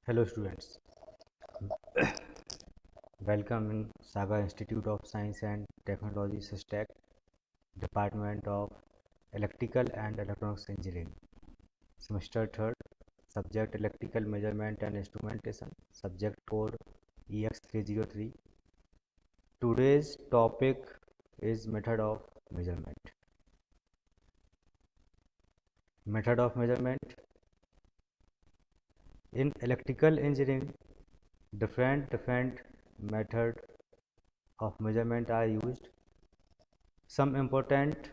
Hello students, welcome in Saga Institute of Science and Technology SISTEC, Department of Electrical and Electronics Engineering, Semester 3rd, Subject Electrical Measurement and Instrumentation, Subject Code EX303. Today's topic is Method of Measurement. Method of Measurement. In electrical engineering, different methods of measurement are used. Some important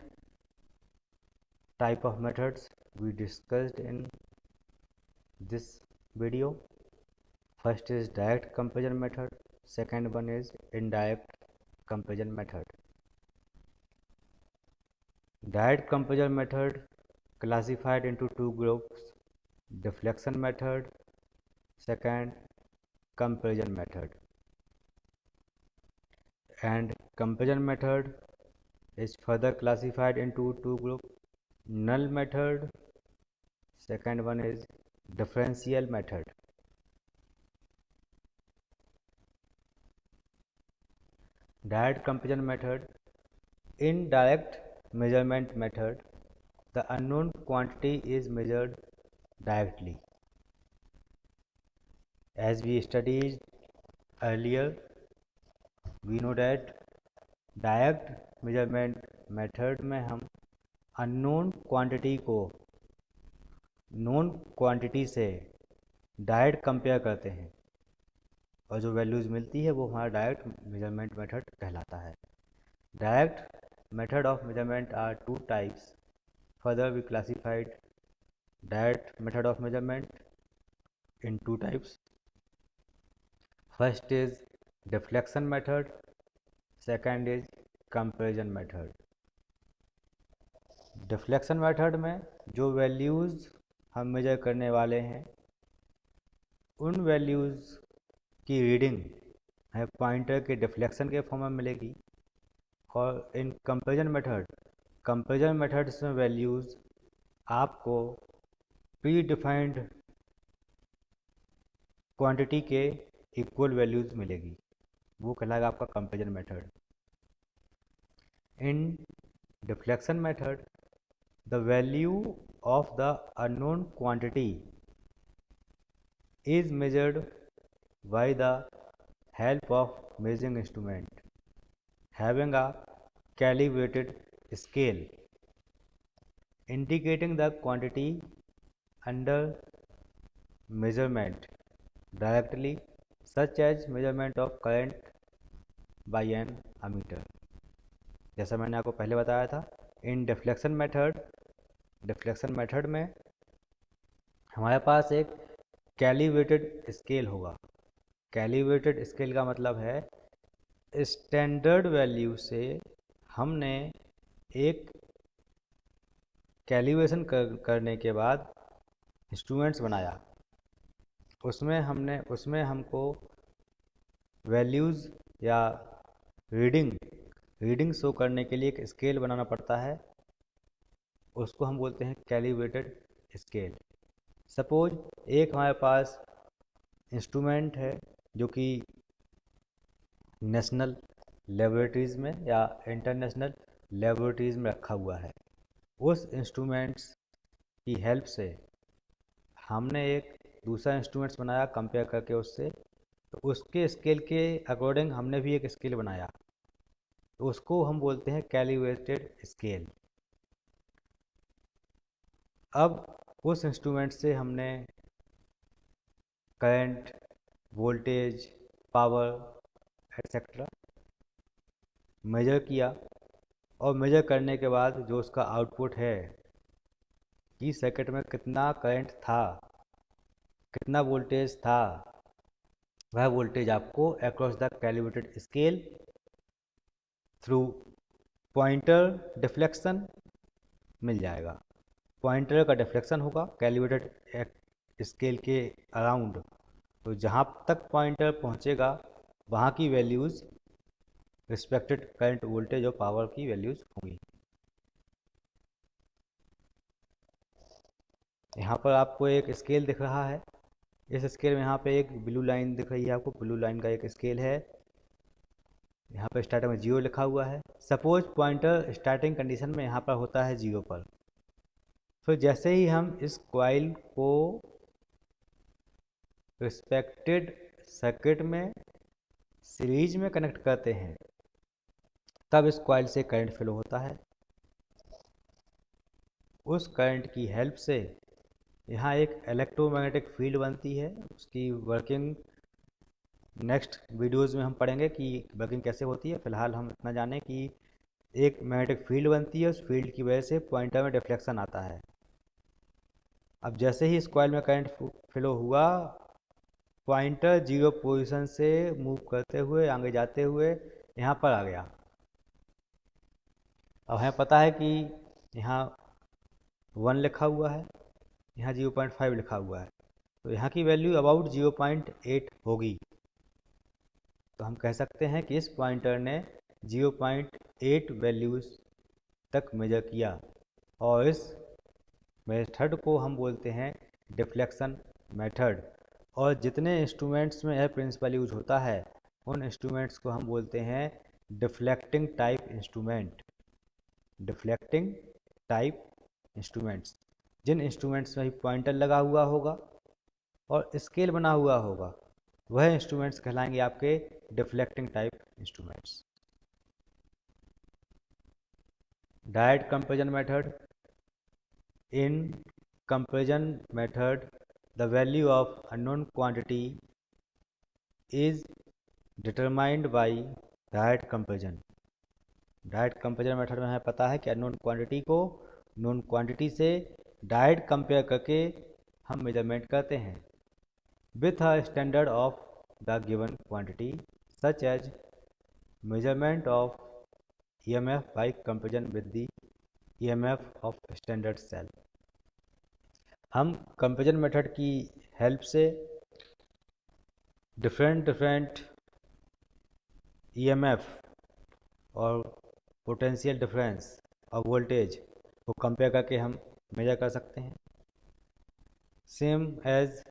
type of methods we discussed in this video. First is direct comparison method, second one is indirect comparison method. Direct comparison method classified into two groups: deflection method, second comparison method. And comparison method is further classified into two groups: null method, second one is differential method. Direct comparison method. In direct measurement method, the unknown quantity is measured directly. As we studied earlier, we know that direct measurement method में हम unknown quantity को known quantity से direct compare करते हैं और जो values मिलती है वो हमारा डायरेक्ट मेजरमेंट मेथड कहलाता है. Direct method of measurement are two types. Further we classified direct method of measurement in two types. First is deflection method, second is comparison method. Deflection method में जो values हम major करने वाले हैं उन values की रीडिंग है pointer के डिफ्लेक्शन के फॉर्म में मिलेगी. और इन कंपेरिजन मेथड्स में वैल्यूज़ आपको प्री डिफाइंड क्वांटिटी के इक्वल वैल्यूज़ मिलेगी. वो कहलाएगा आपका comparison method. In deflection method the value of the unknown quantity is measured by the help of measuring instrument having a calibrated scale indicating the quantity under measurement directly, such as measurement of current by an ammeter. जैसा मैंने आपको पहले बताया था, इन deflection method में हमारे पास एक calibrated scale होगा. कैलिब्रेटेड स्केल का मतलब है स्टैंडर्ड वैल्यू से हमने एक कैलिब्रेशन करने के बाद इंस्ट्रूमेंट्स बनाया. उसमें हमको वैल्यूज़ या रीडिंग शो करने के लिए एक स्केल बनाना पड़ता है. उसको हम बोलते हैं कैलिब्रेटेड स्केल. सपोज एक हमारे पास इंस्ट्रूमेंट है जो कि नेशनल लेबोरेटरीज़ में या इंटरनेशनल लेबोरेटरीज़ में रखा हुआ है. उस इंस्ट्रूमेंट्स की हेल्प से हमने एक दूसरा इंस्ट्रूमेंट्स बनाया कंपेयर करके उससे. तो उसके स्केल के अकॉर्डिंग हमने भी एक स्केल बनाया, तो उसको हम बोलते हैं कैलिब्रेटेड स्केल. अब उस इंस्ट्रूमेंट से हमने current, voltage, power etcetera measure किया और मेजर करने के बाद जो उसका आउटपुट है कि सर्किट में कितना करंट था, कितना वोल्टेज था, वह वोल्टेज आपको across the calibrated scale through pointer deflection मिल जाएगा. पॉइंटर का डिफ्लेक्शन होगा कैलिब्रेटेड स्केल के अराउंड, तो जहाँ तक पॉइंटर पहुँचेगा वहाँ की वैल्यूज़ रिस्पेक्टेड करंट, वोल्टेज और पावर की वैल्यूज़ होंगी. यहाँ पर आपको एक स्केल दिख रहा है. इस स्केल में यहाँ पे एक ब्लू लाइन दिख रही है आपको, ब्लू लाइन का एक स्केल है। यहाँ पर स्टार्टिंग में 0 लिखा हुआ है। सपोज पॉइंटर स्टार्टिंग कंडीशन में यहाँ पर होता है 0 पर। फिर जैसे ही हम इस कॉइल को रिस्पेक्टेड सर्किट में सीरीज में कनेक्ट करते हैं, तब इस कॉइल से करंट फ्लो होता है। उस करंट की हेल्प से यहाँ एक इलेक्ट्रोमैग्नेटिक फील्ड बनती है। उसकी वर्किंग नेक्स्ट वीडियोस में हम पढ़ेंगे कि वर्किंग कैसे होती है। फिलहाल हम इतना जानें कि एक मैग्नेटिक फील्ड बनती है, उस फील्ड की वजह से पॉइंटर में डिफ्लेक्शन आता है। अब जैसे ही इस कॉइल में करंट फ्लो हुआ, पॉइंटर 0 पोजीशन से मूव करते हुए आगे जाते हुए यहाँ पर आ गया। अब हमें पता है कि यहाँ 1 लिखा हुआ है, यहाँ 0.5 लिखा हुआ है, तो यहाँ की वैल्यू अबाउट 0.8 होगी। तो हम कह सकते हैं कि इस पॉइंटर ने 0.8 वैल्यूज़ तक मेजर किया, और इस मेथड को हम बोलते हैं डिफ्लेक्शन मेथड। और जितने इंस्ट्रूमेंट्स में यह प्रिंसिपल यूज होता है, उन इंस्ट्रूमेंट्स को हम बोलते हैं deflecting type instrument. Deflecting type instruments, जिन इंस्ट्रूमेंट्स में ही पॉइंटर लगा हुआ होगा और स्केल बना हुआ होगा, वह इंस्ट्रूमेंट्स कहलाएंगे आपके deflecting type instruments. Direct comparison method. In comparison method, the value of unknown quantity is determined by direct comparison. Direct comparison method में हमें पता है कि अननोन क्वांटिटी को नोन क्वांटिटी से डायरेक्ट कंपेयर करके हम मेजरमेंट करते हैं with a standard of the given quantity, such as measurement of EMF by comparison with the EMF of standard cell। हम कंपेरिजन मेथड की हेल्प से डिफरेंट EMF और पोटेंशियल डिफरेंस और वोल्टेज को कंपेयर करके हम मेजर कर सकते हैं। Same as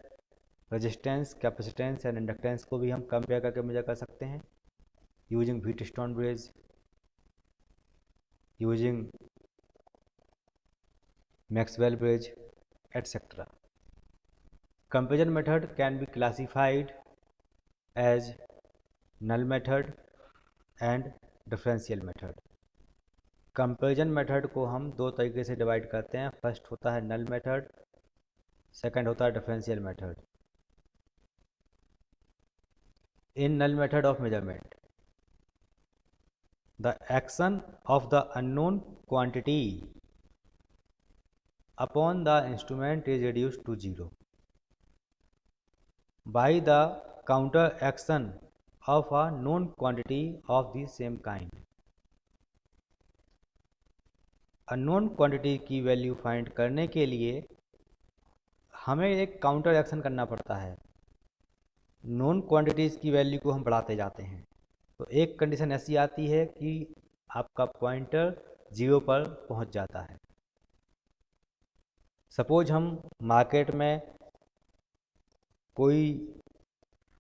resistance, capacitance and inductance को भी हम कंपेयर करके मेजर कर सकते हैं using Wheatstone bridge, using Maxwell bridge, etc. Comparison method can be classified as null method and differential method। Comparison method को हम दो तरीके से डिवाइड करते हैं। फर्स्ट होता है नल मेथड, सेकंड होता है differential method. In null method of measurement, the action of the unknown quantity upon the instrument is reduced to 0 by the counter action of a known quantity of the same kind। Unknown quantity की value find करने के लिए हमें एक counter action करना पड़ता है। Known quantities की वैल्यू को हम बढ़ाते जाते हैं। तो एक कंडीशन ऐसी आती है कि आपका पॉइंटर 0 पर पहुंच जाता है। सपोज हम मार्केट में कोई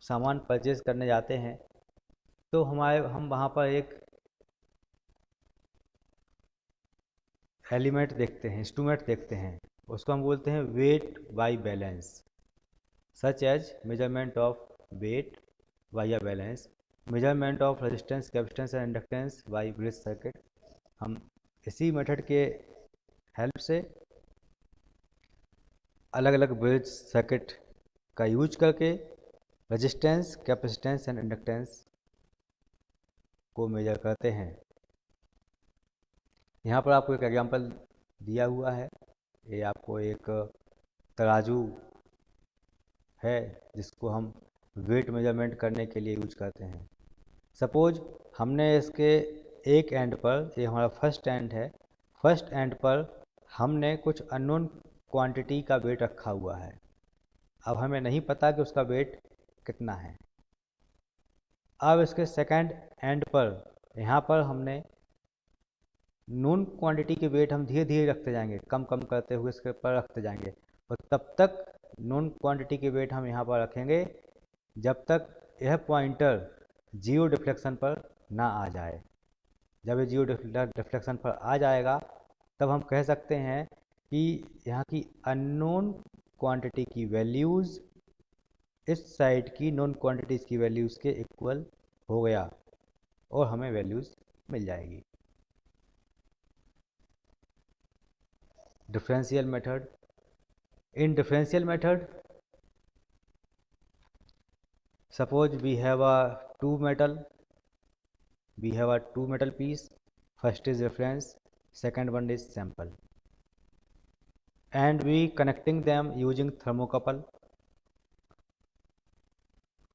सामान परचेज करने जाते हैं, तो हम वहाँ पर एक एलिमेंट देखते हैं, इंस्ट्रूमेंट देखते हैं, उसको हम बोलते हैं weight by balance, such as measurement of weight by balance, measurement of resistance, capacitance and inductance by bridge circuit. हम इसी मेथड के हेल्प से अलग अलग ब्रिज सर्किट का यूज करके रेजिस्टेंस, कैपेसिटेंस एंड इंडक्टेंस को मेजर करते हैं। यहाँ पर आपको एक एग्जांपल दिया हुआ है। ये आपको एक तराजू है जिसको हम वेट मेजरमेंट करने के लिए यूज करते हैं। सपोज हमने इसके एक एंड पर, ये हमारा फर्स्ट एंड है, फर्स्ट एंड पर हमने कुछ अननोन क्वांटिटी का वेट रखा हुआ है। अब हमें नहीं पता कि उसका वेट कितना है। अब इसके सेकंड एंड पर, यहाँ पर हमने नोन क्वांटिटी के वेट हम धीरे धीरे रखते जाएंगे, कम कम करते हुए इसके पर रखते जाएंगे, और तब तक नॉन क्वांटिटी के वेट हम यहाँ पर रखेंगे जब तक यह पॉइंटर जीरो डिफ्लेक्शन पर ना आ जाए। जब ये जीरो डिफ्लेक्शन पर आ जाएगा तब हम कह सकते हैं कि यहाँ की अननोन क्वांटिटी की वैल्यूज़ इस साइड की नॉन क्वांटिटीज़ की वैल्यूज़ के इक्वल हो गया और हमें वैल्यूज़ मिल जाएगी। Differential method. In differential method, suppose we have a two metal piece. First is reference, second one is sample, and we connecting them using thermocouple.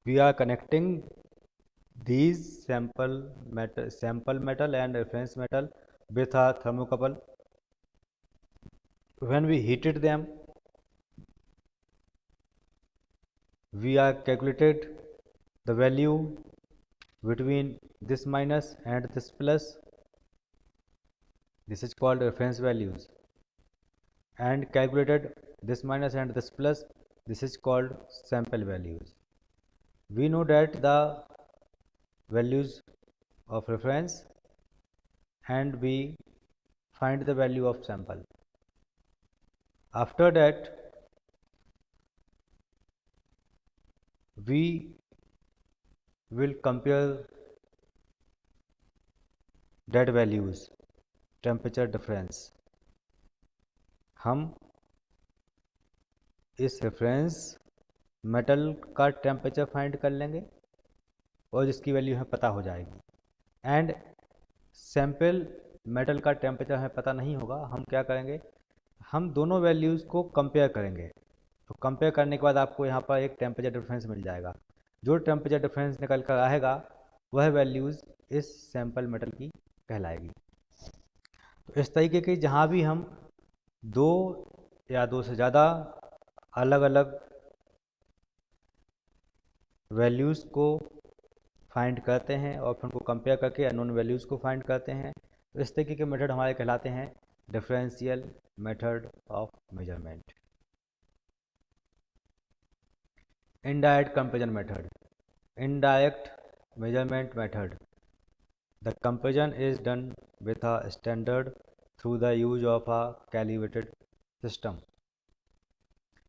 We are connecting these sample metal and reference metal with a thermocouple. When we heated them, we are calculated the value between this minus and this plus. This is called reference values, and calculated this minus and this plus. This is called sample values. We know that the values of reference and we find the value of sample. After that, we will compare that values, temperature difference. हम इस reference metal का temperature find कर लेंगे और जिसकी value हमें पता हो जाएगी, एंड सैम्पल मेटल का टेम्परेचर हमें पता नहीं होगा। हम क्या करेंगे, हम दोनों वैल्यूज़ को कंपेयर करेंगे। तो कंपेयर करने के बाद आपको यहाँ पर एक टेम्परेचर डिफरेंस मिल जाएगा। जो टेम्परेचर डिफरेंस निकल कर आएगा वह वैल्यूज़ इस सैम्पल मेटल की कहलाएगी। तो इस तरीके की जहाँ भी हम दो या दो से ज़्यादा अलग अलग वैल्यूज़ को फाइंड करते हैं और फिर उनको कंपेयर करके अननोन वैल्यूज़ को फाइंड करते हैं, तो इस तरीके के मेथड हमारे कहलाते हैं differential method of measurement. Indirect comparison method. Indirect measurement method. The comparison is done with a standard through the use of a calibrated system.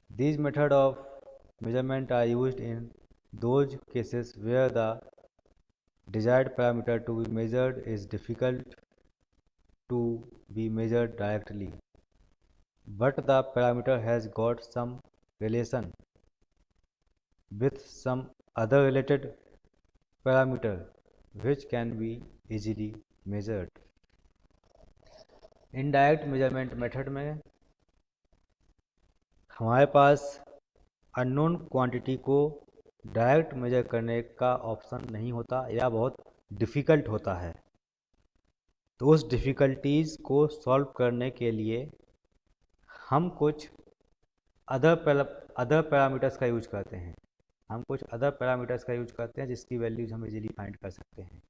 These methods of measurement are used in those cases where the desired parameter to be measured is difficult to be measured directly, but the parameter has got some relation with some other related parameter which can be easily measured. Indirect measurement method में हमारे पास unknown quantity को direct major करने का option नहीं होता या बहुत difficult होता है। तो उस डिफ़िकल्टीज़ को सॉल्व करने के लिए हम कुछ अदर पैरामीटर्स का यूज करते हैं। हम कुछ अदर पैरामीटर्स का यूज करते हैं जिसकी वैल्यूज हम इजीली फाइंड कर सकते हैं।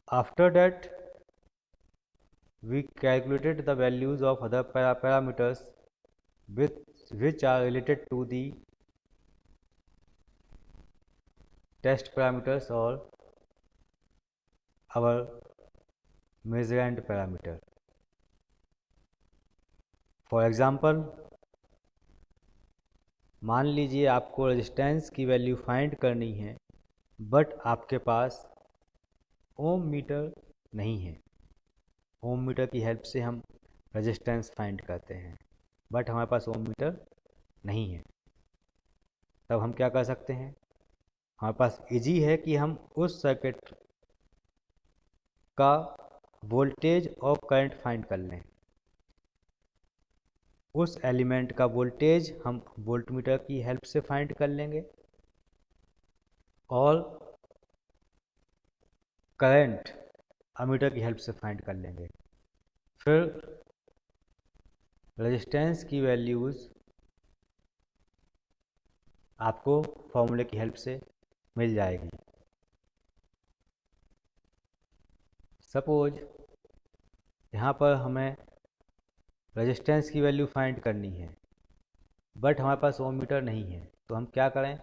After that we calculated the values of other parameters which are related to the test parameters or our measurand parameter. For example, मान लीजिए आपको रेजिस्टेंस की वैल्यू फाइंड करनी है बट आपके पास ओम मीटर नहीं है। ओम मीटर की हेल्प से हम रेजिस्टेंस फाइंड करते हैं बट हमारे पास ओम मीटर नहीं है। तब हम क्या कर सकते हैं, हमारे पास इजी है कि हम उस सर्किट का वोल्टेज और करंट फाइंड कर लें। उस एलिमेंट का वोल्टेज हम वोल्टमीटर की हेल्प से फाइंड कर लेंगे और करंट अमीटर की हेल्प से फाइंड कर लेंगे। फिर रेजिस्टेंस की वैल्यूज़ आपको फॉर्मूले की हेल्प से मिल जाएगी। सपोज यहाँ पर हमें रेजिस्टेंस की वैल्यू फाइंड करनी है, बट हमारे पास ओम मीटर नहीं है, तो हम क्या करें?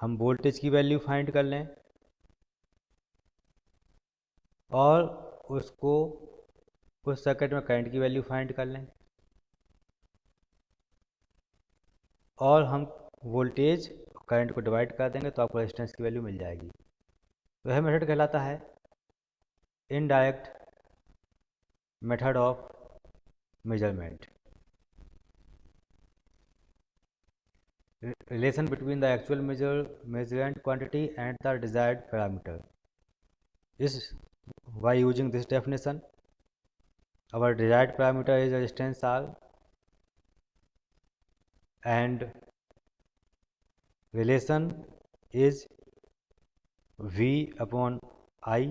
हम वोल्टेज की वैल्यू फाइंड कर लें और उसको उस सर्किट में करंट की वैल्यू फाइंड कर लें और हम वोल्टेज करंट को डिवाइड कर देंगे तो आपको रेजिस्टेंस की वैल्यू मिल जाएगी। तो यह मेथड कहलाता है indirect method of measurement. Relation between the actual measurement quantity and the desired parameter is by using this definition. Our desired parameter is resistance R and relation is V upon I.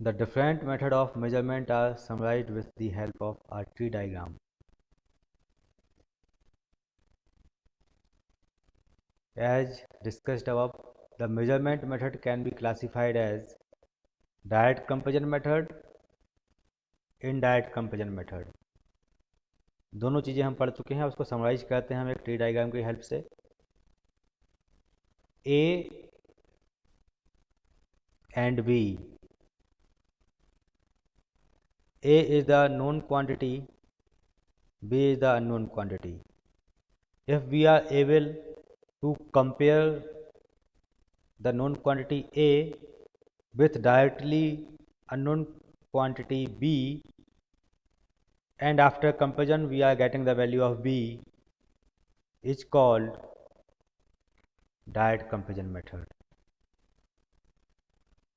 The different method of measurement are summarized with the help of a tree diagram. As discussed above, the measurement method can be classified as direct comparison method, indirect comparison method. दोनों चीज़ें हम पढ़ चुके हैं, उसको summarise करते हैं हम एक ट्री डायग्राम की हेल्प से। ए and B. A is the known quantity, B is the unknown quantity. If we are able to compare the known quantity A with directly unknown quantity B, and after comparison we are getting the value of B, is called direct comparison method.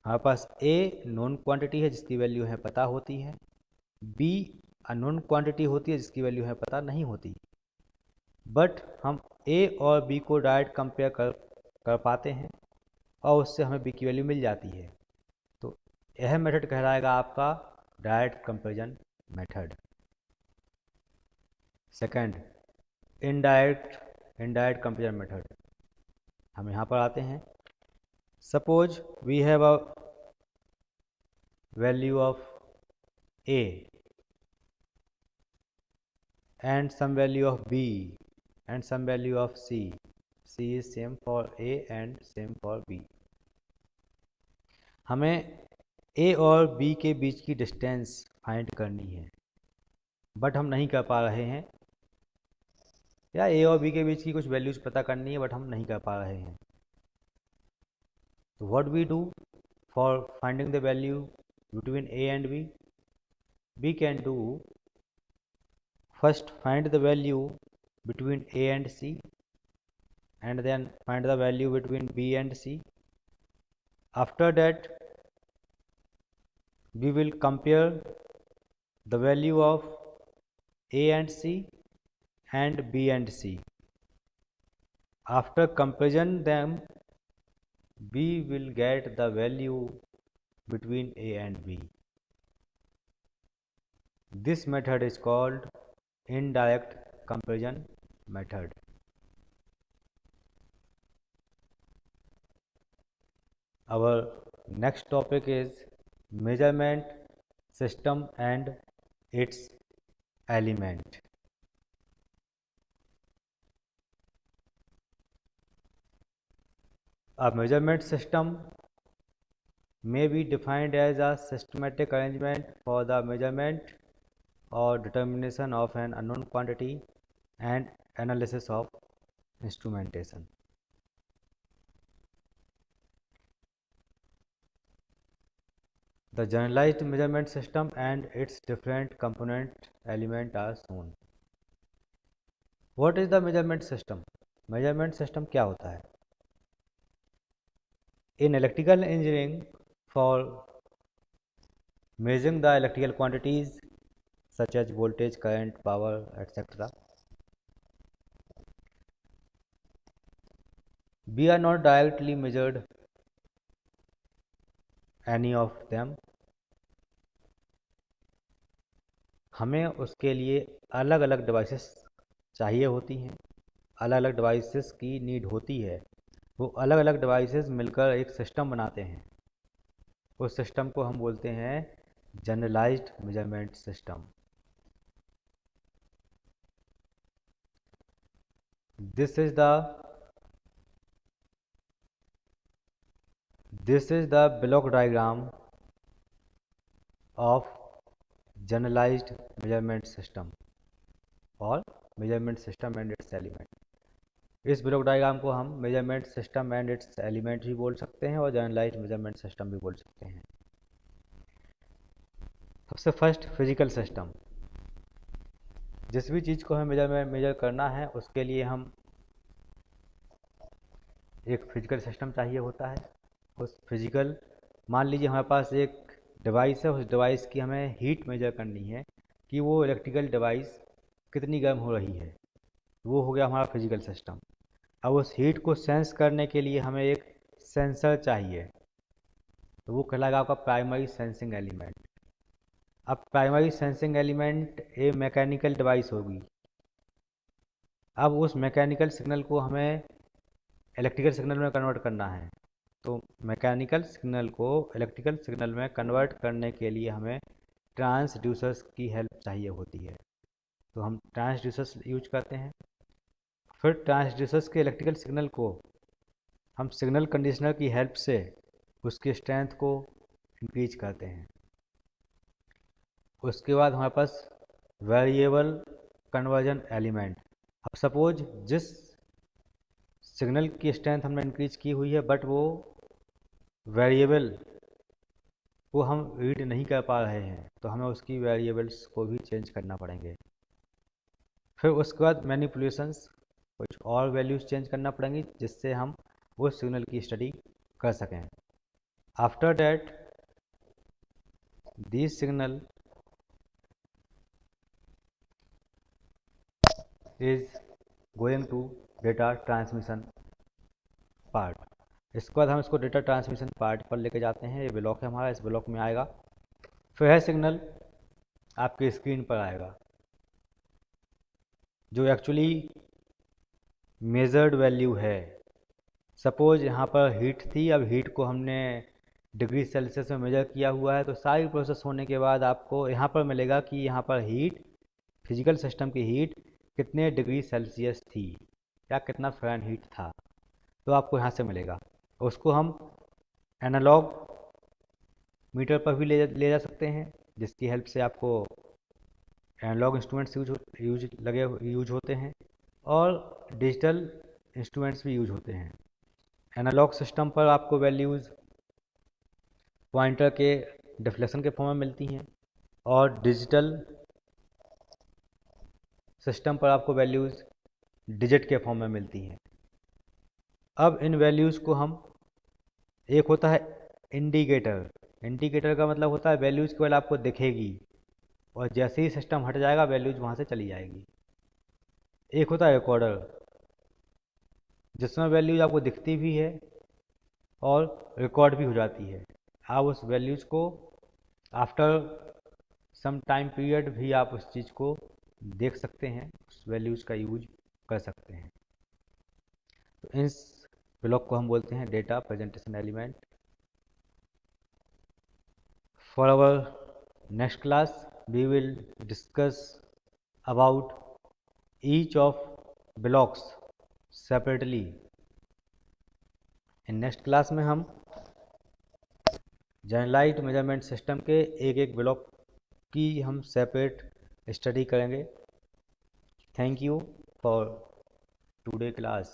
हमारे पास A known quantity है जिसकी value है पता होती है, B unknown quantity होती है जिसकी वैल्यू है पता नहीं होती, बट हम A और B को डायरेक्ट कंपेयर कर पाते हैं और उससे हमें B की वैल्यू मिल जाती है। तो यह मेथड कहलाएगा आपका direct comparison method. Second, indirect comparison method. हम यहाँ पर आते हैं। Suppose we have a value of A and some value of B and some value of C. C is same for A and same for B. हमें A और B के बीच की distance find करनी है, बट हम नहीं कर पा रहे हैं, या A और B के बीच की कुछ वैल्यूज पता करनी है बट हम नहीं कर पा रहे हैं। तो what we do for finding the value between A and B? We can do first find the value between A and C and then find the value between B and C. After that we will compare the value of A and C and B and C. After comparison them we will get the value between A and B. This method is called indirect comparison method. Our next topic is measurement system and its element. A measurement system may be defined as a systematic arrangement for the measurement or determination of an unknown quantity and analysis of instrumentation. The generalized measurement system and its different component element are shown. What is the measurement system? Measurement system क्या होता है? In electrical engineering, for measuring the electrical quantities such as voltage, current, power, etc., we are not directly measured any of them. हमें उसके लिए अलग अलग devices चाहिए होती हैं, अलग अलग डिवाइसेस की नीड होती है, वो अलग अलग डिवाइसेस मिलकर एक सिस्टम बनाते हैं। उस सिस्टम को हम बोलते हैं generalised measurement system. This is the block diagram of generalised measurement system और measurement system and its element. इस ब्लॉक डायग्राम को हम measurement system and its element भी बोल सकते हैं और जनरलाइज्ड मेजरमेंट सिस्टम भी बोल सकते हैं। सबसे फर्स्ट फिजिकल सिस्टम। जिस भी चीज़ को हमें मेजर करना है उसके लिए हम एक फिजिकल सिस्टम चाहिए होता है। उस फिजिकल, मान लीजिए हमारे पास एक डिवाइस है, उस डिवाइस की हमें हीट मेजर करनी है कि वो इलेक्ट्रिकल डिवाइस कितनी गर्म हो रही है, वो हो गया हमारा फिजिकल सिस्टम। अब उस हीट को सेंस करने के लिए हमें एक सेंसर चाहिए, तो वो कहलाएगा आपका प्राइमरी सेंसिंग एलिमेंट। अब प्राइमरी सेंसिंग एलिमेंट एक मैकेनिकल डिवाइस होगी। अब उस मैकेनिकल सिग्नल को हमें इलेक्ट्रिकल सिग्नल में कन्वर्ट करना है, तो मैकेनिकल सिग्नल को इलेक्ट्रिकल सिग्नल में कन्वर्ट करने के लिए हमें ट्रांसड्यूसर्स की हेल्प चाहिए होती है, तो हम ट्रांसड्यूसर्स यूज करते हैं। फिर ट्रांसड्यूसर्स के इलेक्ट्रिकल सिग्नल को हम सिग्नल कंडीशनर की हेल्प से उसकी स्ट्रेंथ को इंक्रीज करते हैं। उसके बाद हमारे पास वेरिएबल कन्वर्जन एलिमेंट। अब सपोज जिस सिग्नल की स्ट्रेंथ हमने इंक्रीज की हुई है बट वो वेरिएबल को हम रीड नहीं कर पा रहे हैं, तो हमें उसकी वेरिएबल्स को भी चेंज करना पड़ेंगे। फिर उसके बाद मैनिपुलेशंस, कुछ और वैल्यूज़ चेंज करना पड़ेंगी जिससे हम उस सिग्नल की स्टडी कर सकें। After that this signal is going to data transmission part. इसके बाद हम इसको डेटा ट्रांसमिशन पार्ट पर लेके जाते हैं। ये ब्लॉक है हमारा, इस ब्लॉक में आएगा, फिर है सिग्नल आपकी स्क्रीन पर आएगा जो एक्चुअली मेजर्ड वैल्यू है। सपोज यहाँ पर हीट थी, अब हीट को हमने डिग्री सेल्सियस में मेजर किया हुआ है, तो सारी प्रोसेस होने के बाद आपको यहाँ पर मिलेगा कि यहाँ पर हीट, फिजिकल सिस्टम की हीट कितने डिग्री सेल्सियस थी या कितना फ़ारेनहीट था, तो आपको यहाँ से मिलेगा। उसको हम एनालॉग मीटर पर भी ले जा सकते हैं, जिसकी हेल्प से आपको एनालॉग इंस्ट्रूमेंट्स यूज होते हैं और डिजिटल इंस्ट्रूमेंट्स भी यूज होते हैं। एनालॉग सिस्टम पर आपको वैल्यूज़ पॉइंटर के डिफ्लेक्शन के फॉर्म में मिलती हैं और डिजिटल सिस्टम पर आपको वैल्यूज़ डिजिट के फॉर्म में मिलती हैं। अब इन वैल्यूज़ को हम, एक होता है इंडिकेटर। इंडिकेटर का मतलब होता है वैल्यूज़ केवल आपको दिखेगी और जैसे ही सिस्टम हट जाएगा वैल्यूज़ वहाँ से चली जाएगी। एक होता है रिकॉर्डर, जिसमें वैल्यूज़ आपको दिखती भी है और रिकॉर्ड भी हो जाती है। आप उस वैल्यूज़ को आफ्टर सम टाइम पीरियड भी आप उस चीज़ को देख सकते हैं, उस वैल्यूज़ का यूज कर सकते हैं। तो इस ब्लॉक को हम बोलते हैं data presentation element. For our next class, we will discuss about each of blocks separately. In next class में हम जनरलाइज्ड मेजरमेंट सिस्टम के एक एक ब्लॉक की हम सेपरेट स्टडी करेंगे। Thank you for today class.